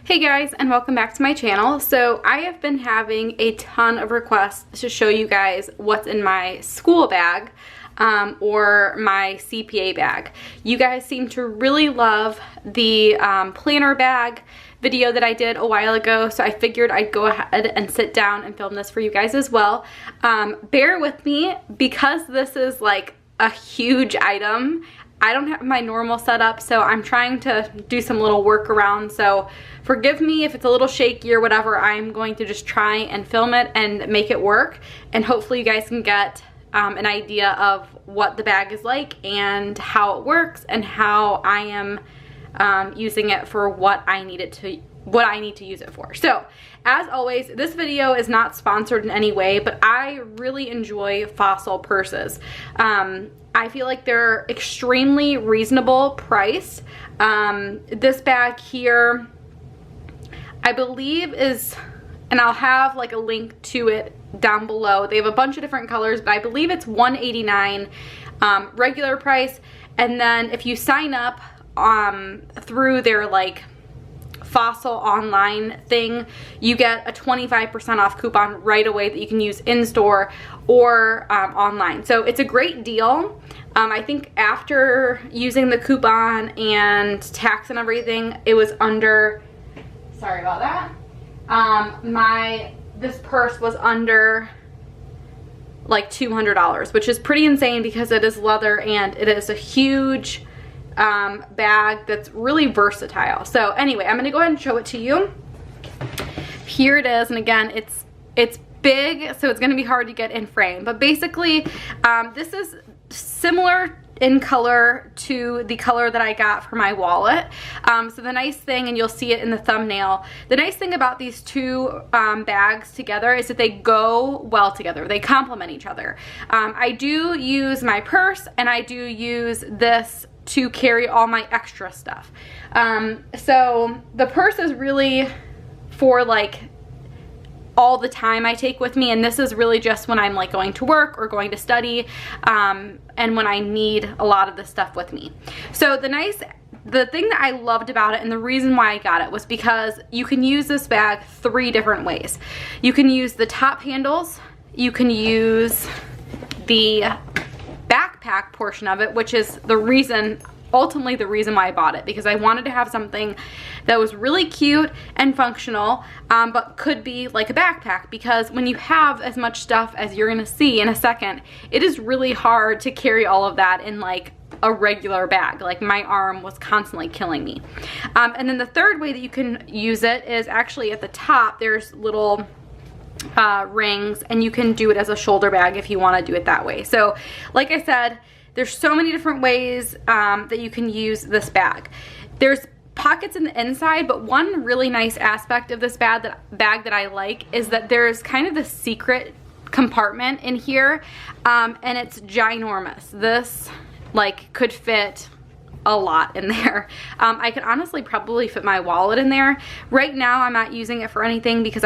Hey guys, and welcome back to my channel. So I have been having a ton of requests to show you guys what's in my school bag or my CPA bag. You guys seem to really love the planner bag video that I did a while ago, so I figured I'd go ahead and sit down and film this for you guys as well. Bear with me because this is like a huge item. I don't have my normal setup, so I'm trying to do some little workaround, so forgive me if it's a little shaky or whatever. I'm going to just try and film it and make it work, and hopefully you guys can get an idea of what the bag is like and how it works and how I am using it for what I need to use it for. So as always, this video is not sponsored in any way, but I really enjoy Fossil purses. I feel like they're extremely reasonable price. This bag here, I believe is, and I'll have like a link to it down below. They have a bunch of different colors, but I believe it's $189 regular price. And then if you sign up through their like Fossil online thing, you get a 25% off coupon right away that you can use in store or online. So it's a great deal. I think after using the coupon and tax and everything, it was under, sorry about that, this purse was under like $200, which is pretty insane because it is leather and it is a huge bag that's really versatile. So anyway, I'm gonna go ahead and show it to you. Here it is, and again, it's big, so it's gonna be hard to get in frame, but basically this is similar in color to the color that I got for my wallet. So the nice thing, and you'll see it in the thumbnail, the nice thing about these two bags together is that they go well together. They complement each other. I do use my purse and I do use this to carry all my extra stuff. So the purse is really for like all the time I take with me, and this is really just when I'm like going to work or going to study, and when I need a lot of this stuff with me. So the thing that I loved about it, and the reason why I got it, was because you can use this bag 3 different ways. You can use the top handles, you can use the backpack portion of it, which is ultimately the reason why I bought it, because I wanted to have something that was really cute and functional, but could be like a backpack, because when you have as much stuff as you're gonna see in a second, it is really hard to carry all of that in like a regular bag. Like my arm was constantly killing me. And then the third way that you can use it is actually at the top. There's little rings, and you can do it as a shoulder bag if you want to do it that way. So like I said, there's so many different ways that you can use this bag. There's pockets in the inside, but one really nice aspect of this bag that I like is that there's kind of the secret compartment in here, and it's ginormous. This like could fit a lot in there. I could honestly probably fit my wallet in there. Right now I'm not using it for anything because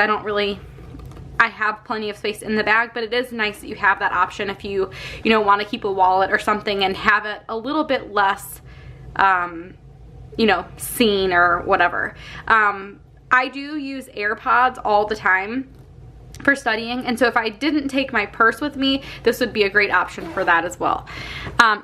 I have plenty of space in the bag, but it is nice that you have that option if you want to keep a wallet or something and have it a little bit less seen or whatever. I do use AirPods all the time for studying, and so if I didn't take my purse with me, this would be a great option for that as well.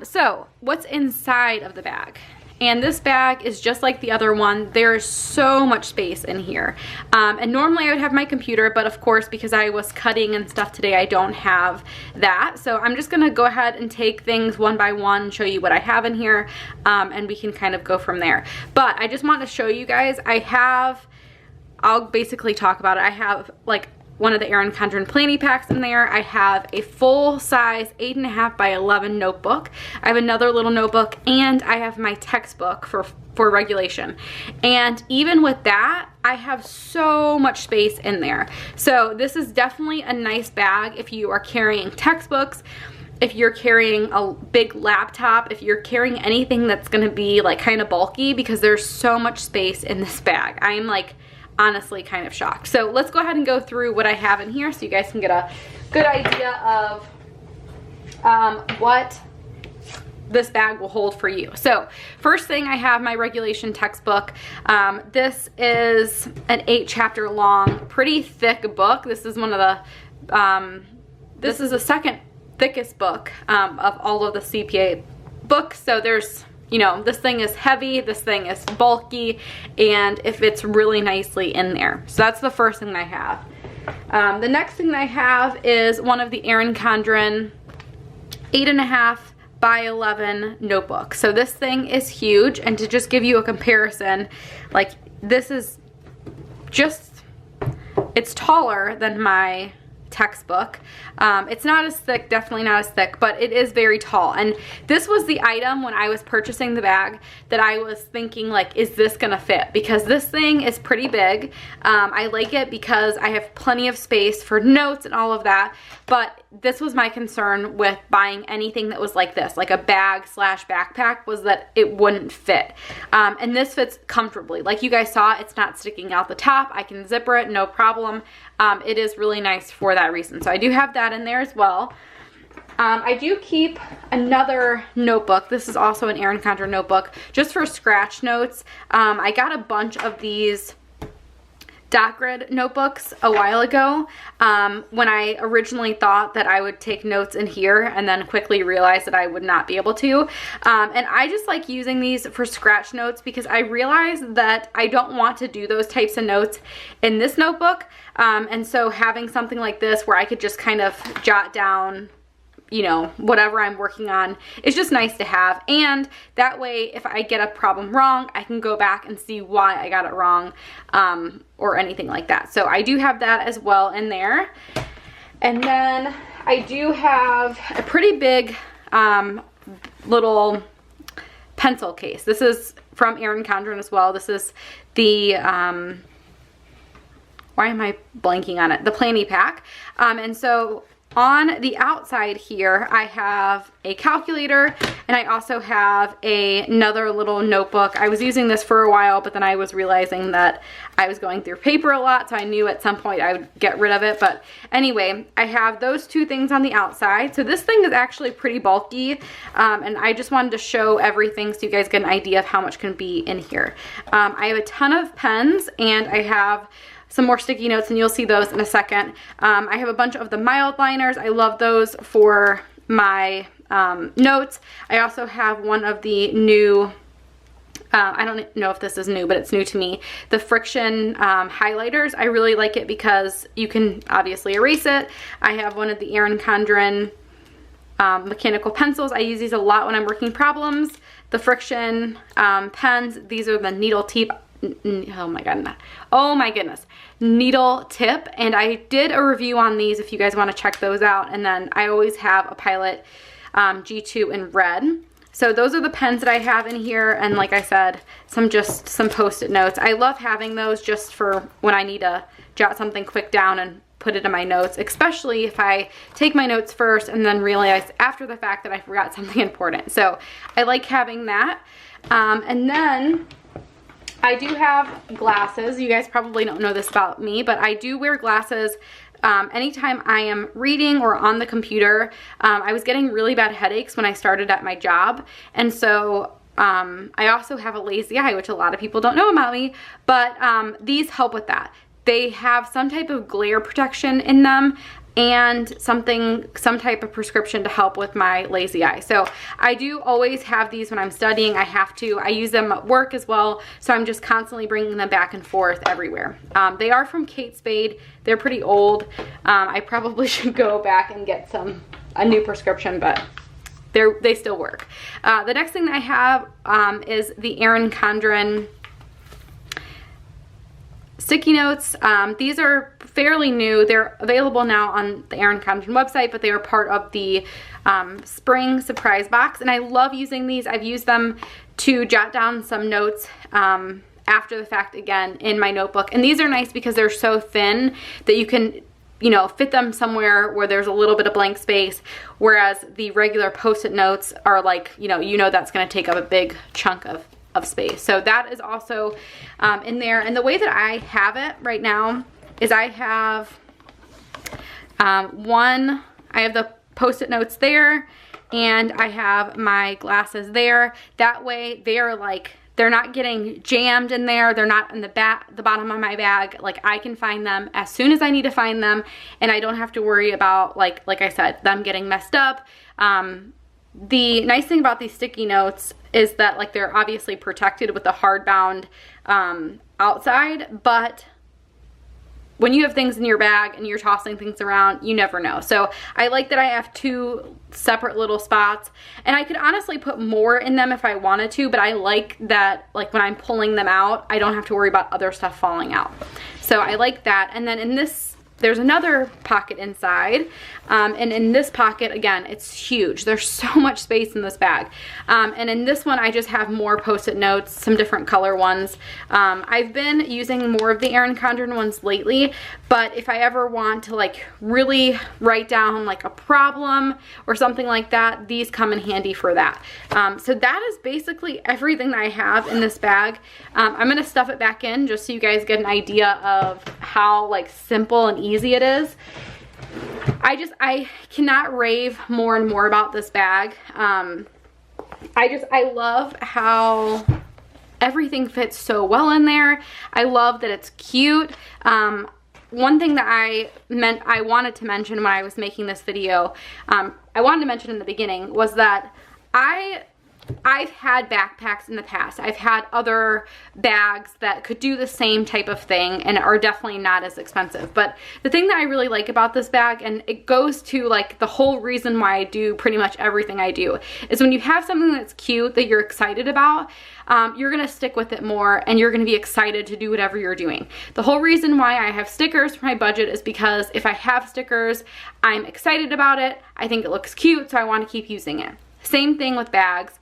So what's inside of the bag? And this bag is just like the other one. There's so much space in here. And normally I would have my computer, but of course, because I was cutting and stuff today, I don't have that. So I'm just gonna go ahead and take things one by one, show you what I have in here, and we can kind of go from there. But I just want to show you guys, I'll basically talk about it. I have like one of the Erin Condren planning packs in there. I have a full-size 8.5 by 11 notebook. I have another little notebook, and I have my textbook for regulation. And even with that, I have so much space in there. So this is definitely a nice bag if you are carrying textbooks, if you're carrying a big laptop, if you're carrying anything that's gonna be like kind of bulky, because there's so much space in this bag. I am like honestly kind of shocked. So let's go ahead and go through what I have in here so you guys can get a good idea of what this bag will hold for you. So first thing, I have my regulation textbook. This is an 8-chapter long, pretty thick book. This is one of the, this is the second thickest book of all of the CPA books. So there's, you know, this thing is heavy, this thing is bulky, and it fits really nicely in there. So that's the first thing I have. The next thing I have is one of the Erin Condren 8.5 by 11 notebook. So this thing is huge, and to just give you a comparison, like this is just, it's taller than my textbook. It's not as thick, definitely not as thick, but it is very tall. And this was the item when I was purchasing the bag that I was thinking, like, is this gonna fit? Because this thing is pretty big. I like it because I have plenty of space for notes and all of that, but this was my concern with buying anything that was like this, like a bag slash backpack, was that it wouldn't fit. And this fits comfortably. Like you guys saw, it's not sticking out the top. I can zipper it, no problem. It is really nice for that reason. So I do have that in there as well. I do keep another notebook. This is also an Erin Condren notebook, just for scratch notes. I got a bunch of these dot grid notebooks a while ago when I originally thought that I would take notes in here, and then quickly realized that I would not be able to. And I just like using these for scratch notes because I realized that I don't want to do those types of notes in this notebook. And so having something like this where I could just kind of jot down, you know, whatever I'm working on is just nice to have. And that way, if I get a problem wrong, I can go back and see why I got it wrong, or anything like that. So I do have that as well in there. And then I do have a pretty big little pencil case. This is from Erin Condren as well. This is the why am I blanking on it? The Planny Pack. And so on the outside here, I have a calculator, and I also have another little notebook. I was using this for a while, but then I was realizing that I was going through paper a lot, so I knew at some point I would get rid of it. But anyway, I have those two things on the outside. So this thing is actually pretty bulky, and I just wanted to show everything so you guys get an idea of how much can be in here. I have a ton of pens, and I have some more sticky notes, and you'll see those in a second. I have a bunch of the mild liners. I love those for my notes. I also have one of the new, I don't know if this is new, but it's new to me, the friction highlighters. I really like it because you can obviously erase it. I have one of the Erin Condren mechanical pencils. I use these a lot when I'm working problems. The friction pens, these are the needle tip. Oh my goodness, needle tip. And I did a review on these if you guys want to check those out. And then I always have a Pilot G2 in red. So those are the pens that I have in here, and like I said, some post-it notes. I love having those just for when I need to jot something quick down and put it in my notes, especially if I take my notes first and then realize after the fact that I forgot something important. So I like having that. And then I do have glasses. You guys probably don't know this about me, but I do wear glasses anytime I am reading or on the computer. I was getting really bad headaches when I started at my job, and so I also have a lazy eye, which a lot of people don't know about me, but these help with that. They have some type of glare protection in them, and some type of prescription to help with my lazy eye. So I do always have these when I'm studying. I use them at work as well, so I'm just constantly bringing them back and forth everywhere. They are from Kate Spade. They're pretty old. I probably should go back and get a new prescription, but they still work. The next thing that I have is the Erin Condren sticky notes. These are fairly new. They're available now on the Erin Condren website, but they are part of the spring surprise box, and I love using these. I've used them to jot down some notes after the fact again in my notebook, and these are nice because they're so thin that you can, you know, fit them somewhere where there's a little bit of blank space, whereas the regular post-it notes are like, you know that's going to take up a big chunk of space. So that is also in there. And the way that I have it right now is I have I have the post-it notes there, and I have my glasses there. That way they're like, they're not getting jammed in there. They're not in the bottom of my bag. Like, I can find them as soon as I need to find them, and I don't have to worry about, like I said, them getting messed up. The nice thing about these sticky notes is that, like, they're obviously protected with the hardbound outside, but when you have things in your bag and you're tossing things around, you never know. So I like that I have 2 separate little spots, and I could honestly put more in them if I wanted to, but I like that, like, when I'm pulling them out, I don't have to worry about other stuff falling out. So I like that. And then in this, there's another pocket inside, and in this pocket, again, it's huge. There's so much space in this bag. And in this one, I just have more Post-it notes, some different color ones. I've been using more of the Erin Condren ones lately, but if I ever want to, like, really write down, like, a problem or something like that, these come in handy for that. So that is basically everything that I have in this bag. I'm gonna stuff it back in just so you guys get an idea of how, like, simple and easy it is. I cannot rave more and more about this bag. I love how everything fits so well in there. I love that it's cute. One thing that I wanted to mention when I was making this video, I wanted to mention in the beginning, was that I've had backpacks in the past. I've had other bags that could do the same type of thing and are definitely not as expensive. But the thing that I really like about this bag, and it goes to, like, the whole reason why I do pretty much everything I do, is when you have something that's cute that you're excited about, you're gonna stick with it more, and you're gonna be excited to do whatever you're doing. The whole reason why I have stickers for my budget is because if I have stickers, I'm excited about it, I think it looks cute, so I want to keep using it. Same thing with bags.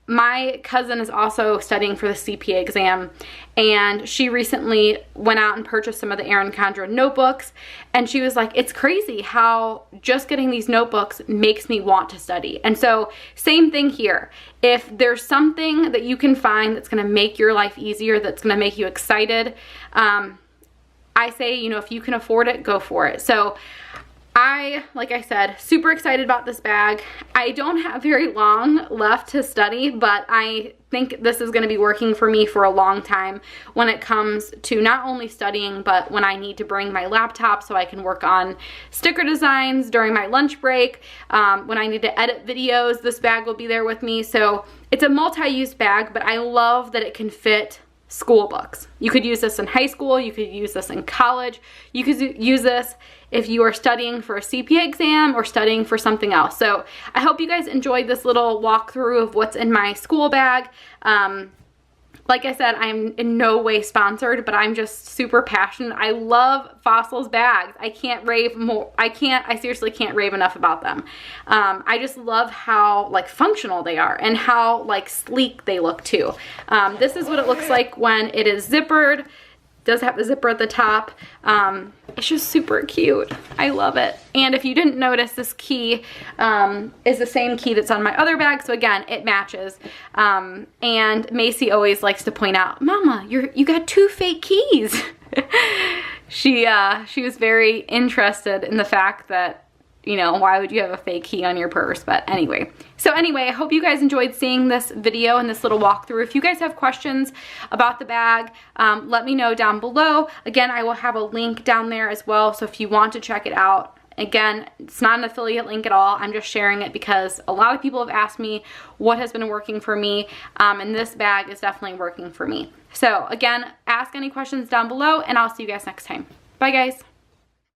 My cousin is also studying for the CPA exam, and she recently went out and purchased some of the Erin Condren notebooks, and she was like, it's crazy how just getting these notebooks makes me want to study. And so same thing here. If there's something that you can find that's going to make your life easier, that's going to make you excited, I say, you know, if you can afford it, go for it. So like I said, super excited about this bag. I don't have very long left to study, but I think this is going to be working for me for a long time when it comes to not only studying, but when I need to bring my laptop so I can work on sticker designs during my lunch break. When I need to edit videos, this bag will be there with me. So it's a multi-use bag, but I love that it can fit school books. You could use this in high school, you could use this in college, you could use this if you are studying for a CPA exam or studying for something else. So I hope you guys enjoyed this little walkthrough of what's in my school bag. Like I said, I'm in no way sponsored, but I'm just super passionate. I love Fossil's bags. I can't rave more. I seriously can't rave enough about them. I just love how, like, functional they are and how, like, sleek they look too. This is what it looks like when it is zippered. Does have the zipper at the top. It's just super cute. I love it. And if you didn't notice, this key is the same key that's on my other bag, so again, it matches. And Macy always likes to point out, Mama, you got 2 fake keys. She was very interested in the fact that, you know, why would you have a fake key on your purse? But anyway. So anyway, I hope you guys enjoyed seeing this video and this little walkthrough. If you guys have questions about the bag, let me know down below. Again, I will have a link down there as well, so if you want to check it out. Again, it's not an affiliate link at all. I'm just sharing it because a lot of people have asked me what has been working for me, and this bag is definitely working for me. So again, ask any questions down below, and I'll see you guys next time. Bye, guys.